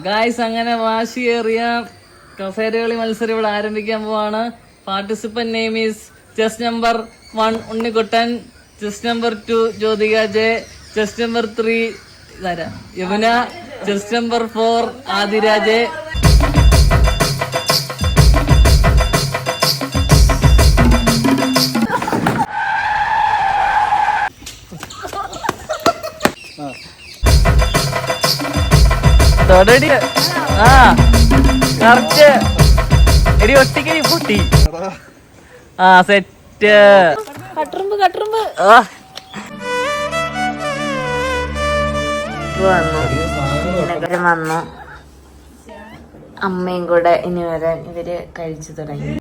Guys, അങ്ങനെ വാശിയേറിയ കസേരകളി മത്സരം ഇവിടെ ആരംഭിക്കാൻ പോവാണ്. Participant name is chess number 1 Unnikuttan, chess number 2 Jyothika J, chess number 3 Yamuna, chess number 4 ആദിരാജെ. തൊടടി ആ കറക്റ്റ് എടി ഒട്ടിക്കടി പൊട്ടി. ആ സെറ്റ് കട്ടുറുമ്പ് വന്നു. അമ്മയും കൂടെ ഇനി വരാൻ ഇവര് കഴിച്ചു തുടങ്ങി.